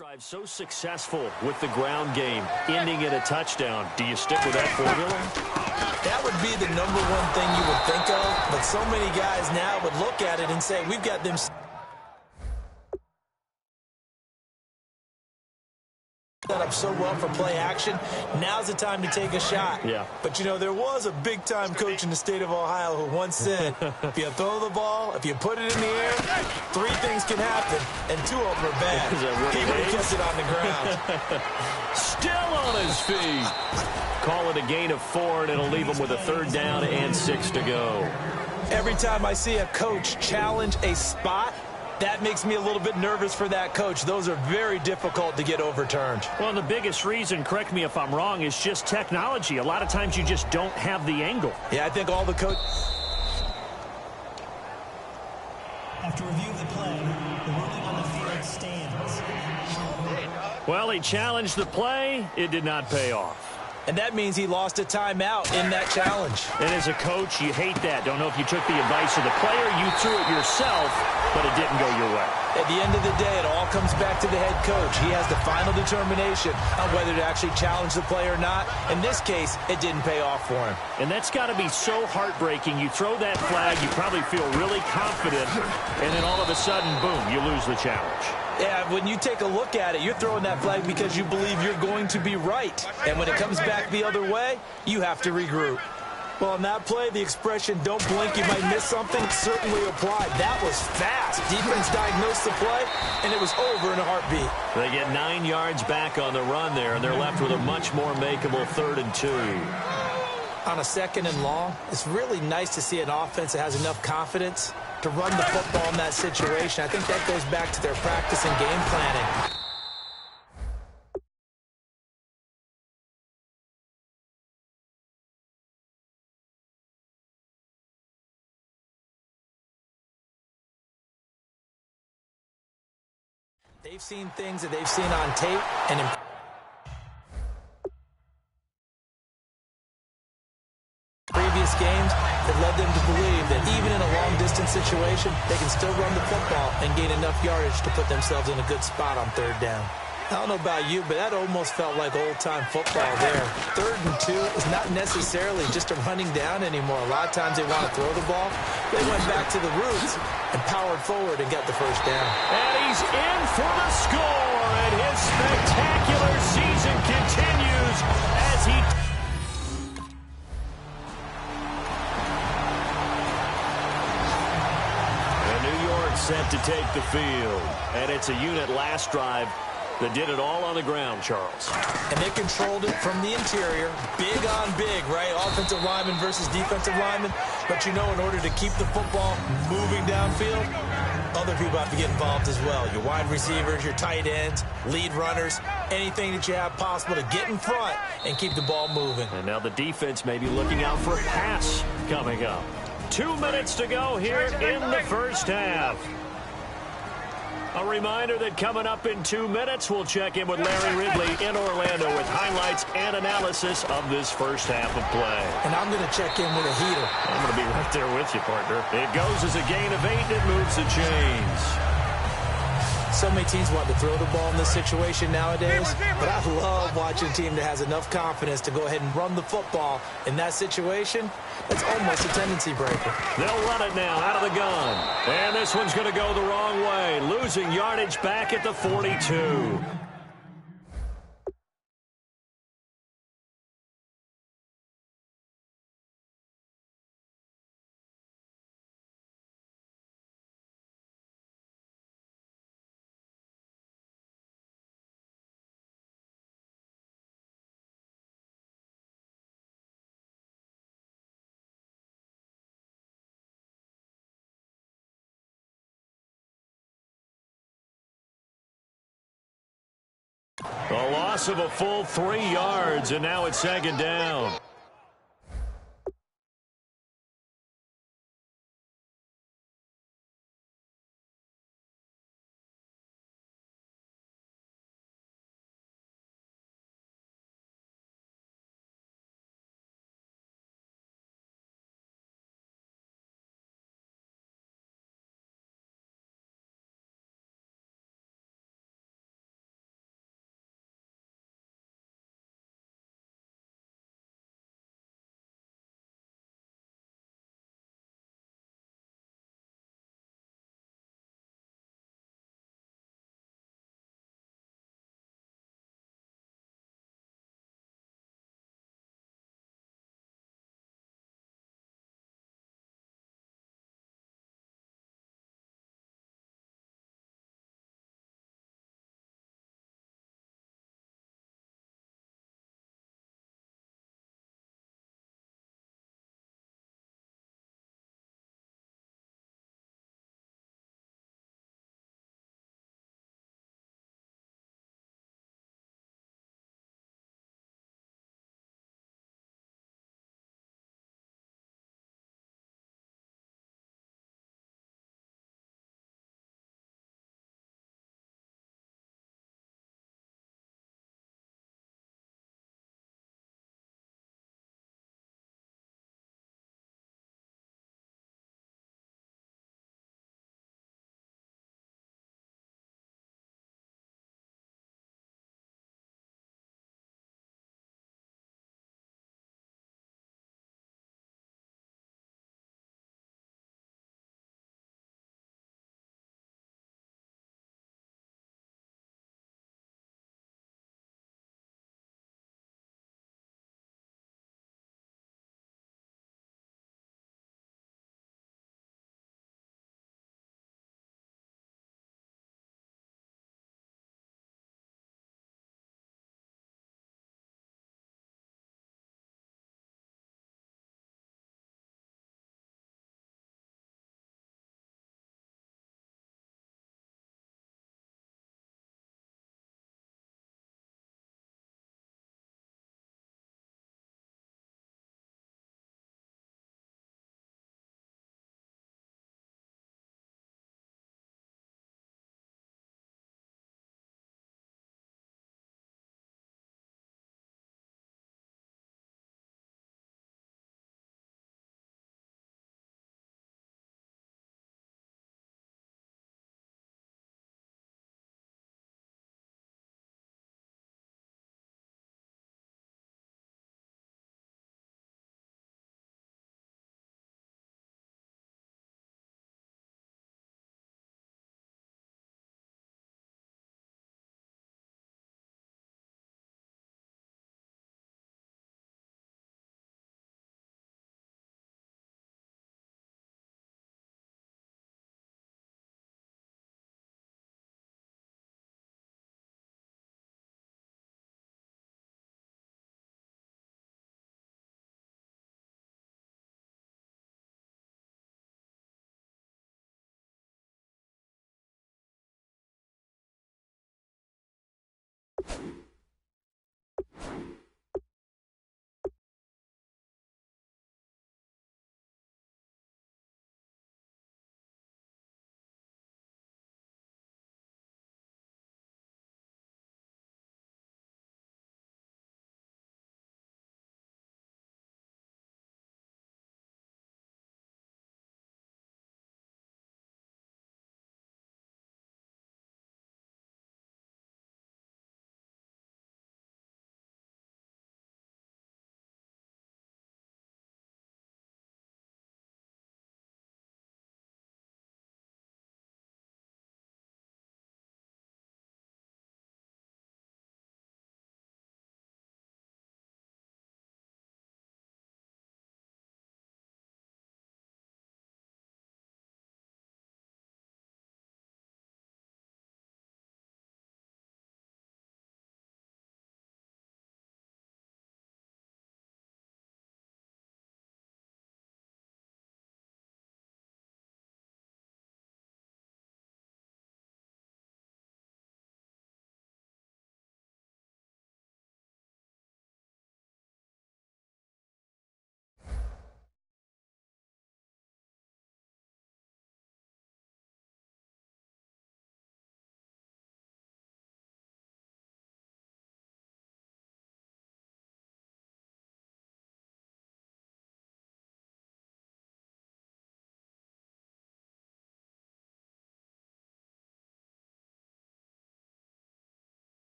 Drive so successful with the ground game, ending in a touchdown. Do you stick with that formula? That would be the number one thing you would think of, but so many guys now would look at it and say, we've got them set up so well for play action. Now's the time to take a shot. Yeah. But, you know, there was a big-time coach in the state of Ohio who once said, if you throw the ball, if you put it in the air, three things can happen, and two of them are bad. He would have kept it on the ground. Still on his feet. Call it a gain of 4, and it'll leave him with a 3rd down and 6 to go. Every time I see a coach challenge a spot, that makes me a little bit nervous for that coach. Those are very difficult to get overturned. Well, the biggest reason, correct me if I'm wrong, is just technology. A lot of times you just don't have the angle. Yeah, I think all the coach... After review of the play, the ruling on the field stands. Well, he challenged the play. It did not pay off. And that means he lost a timeout in that challenge. And as a coach, you hate that. Don't know if you took the advice of the player, you threw it yourself, but it didn't go your way. At the end of the day, it all comes back to the head coach. He has the final determination on whether to actually challenge the play or not. In this case, it didn't pay off for him. And that's got to be so heartbreaking. You throw that flag, you probably feel really confident, and then all of a sudden, boom, you lose the challenge. Yeah, when you take a look at it, you're throwing that flag because you believe you're going to be right. And when it comes back the other way, you have to regroup. Well, on that play, the expression, don't blink, you might miss something, certainly applied. That was fast. Defense diagnosed the play, and it was over in a heartbeat. They get 9 yards back on the run there, and they're left with a much more makeable 3rd and 2. On a 2nd and long, it's really nice to see an offense that has enough confidence to run the football in that situation. I think that goes back to their practice and game planning. They've seen things that they've seen on tape and in previous games that led them to believe that even in a long-distance situation, they can still run the football and gain enough yardage to put themselves in a good spot on 3rd down. I don't know about you, but that almost felt like old-time football there. 3rd and 2 is not necessarily just a running down anymore. A lot of times they want to throw the ball. They went back to the roots and powered forward and got the 1st down. And he's in for the score, and his spectacular season continues as he... set to take the field. And it's a unit last drive that did it all on the ground, Charles. And they controlled it from the interior, big on big, right? Offensive lineman versus defensive lineman. But you know, in order to keep the football moving downfield, other people have to get involved as well. Your wide receivers, your tight ends, lead runners, anything that you have possible to get in front and keep the ball moving. And now the defense may be looking out for a pass coming up. 2 minutes to go here in the 1st half. A reminder that coming up in 2 minutes, we'll check in with Larry Ridley in Orlando with highlights and analysis of this 1st half of play. And I'm going to check in with a heater. I'm going to be right there with you, partner. It goes as a gain of 8, and it moves the chains. So many teams want to throw the ball in this situation nowadays, but I love watching a team that has enough confidence to go ahead and run the football. In that situation, that's almost a tendency breaker. They'll run it now out of the gun. And this one's going to go the wrong way, losing yardage back at the 42. A loss of a full 3 yards, and now it's 2nd down.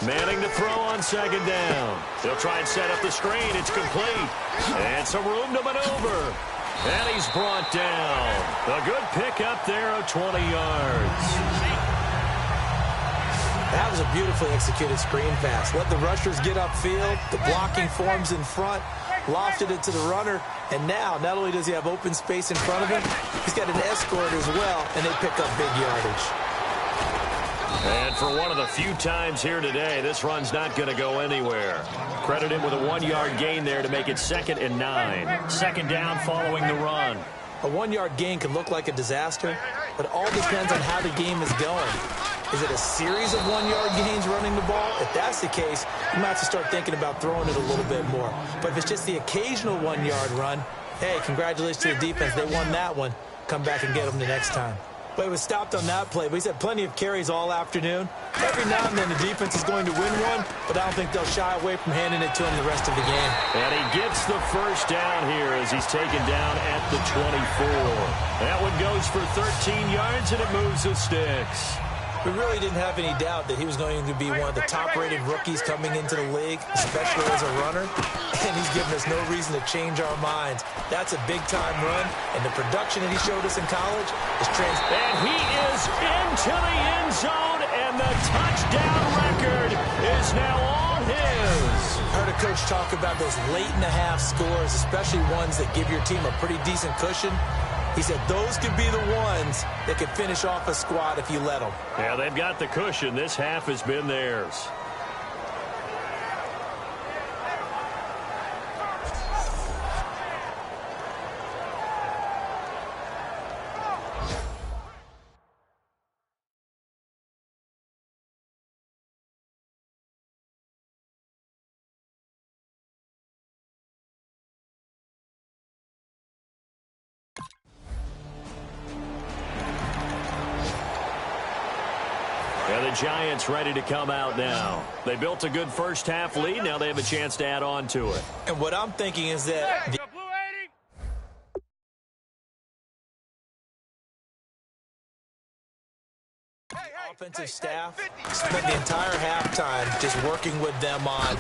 Manning to throw on second down. He'll try and set up the screen. It's complete. And some room to maneuver. And he's brought down. A good pickup there of 20 yards. That was a beautifully executed screen pass. Let the rushers get upfield. The blocking forms in front. Lofted it to the runner. And now, not only does he have open space in front of him, he's got an escort as well, and they pick up big yardage. And for one of the few times here today, this run's not going to go anywhere. Credit him with a 1-yard gain there to make it 2nd and 9. Second down following the run. A 1-yard gain can look like a disaster, but it all depends on how the game is going. Is it a series of 1-yard gains running the ball? If that's the case, you might have to start thinking about throwing it a little bit more. But if it's just the occasional 1-yard run, hey, congratulations to the defense. They won that one. Come back and get them the next time. But it was stopped on that play. But he's had plenty of carries all afternoon. Every now and then the defense is going to win one, but I don't think they'll shy away from handing it to him the rest of the game. And he gets the first down here as he's taken down at the 24. That one goes for 13 yards, and it moves the sticks. We really didn't have any doubt that he was going to be one of the top-rated rookies coming into the league, especially as a runner. And he's given us no reason to change our minds. That's a big-time run, and the production that he showed us in college is And he is into the end zone, and the touchdown record is now all his. I heard a coach talk about those late-in-the-half scores, especially ones that give your team a pretty decent cushion. He said those could be the ones that could finish off a squad if you let them. Yeah, they've got the cushion. This half has been theirs. And the Giants ready to come out now. They built a good first-half lead. Now they have a chance to add on to it. And what I'm thinking is that the offensive staff spent the entire halftime just working with them on,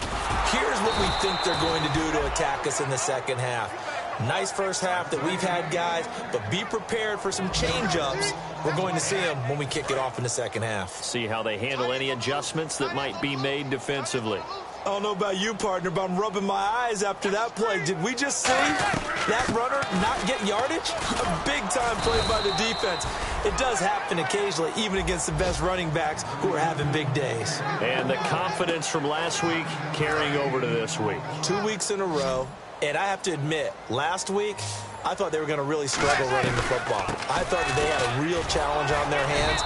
here's what we think they're going to do to attack us in the second half. Nice first half that we've had, guys, but be prepared for some change-ups. We're going to see them when we kick it off in the second half. See how they handle any adjustments that might be made defensively. I don't know about you, partner, but I'm rubbing my eyes after that play. Did we just see that runner not get yardage? A big-time play by the defense. It does happen occasionally, even against the best running backs who are having big days. And the confidence from last week carrying over to this week. 2 weeks in a row. And I have to admit, last week, I thought they were going to really struggle running the football. I thought that they had a real challenge on their hands.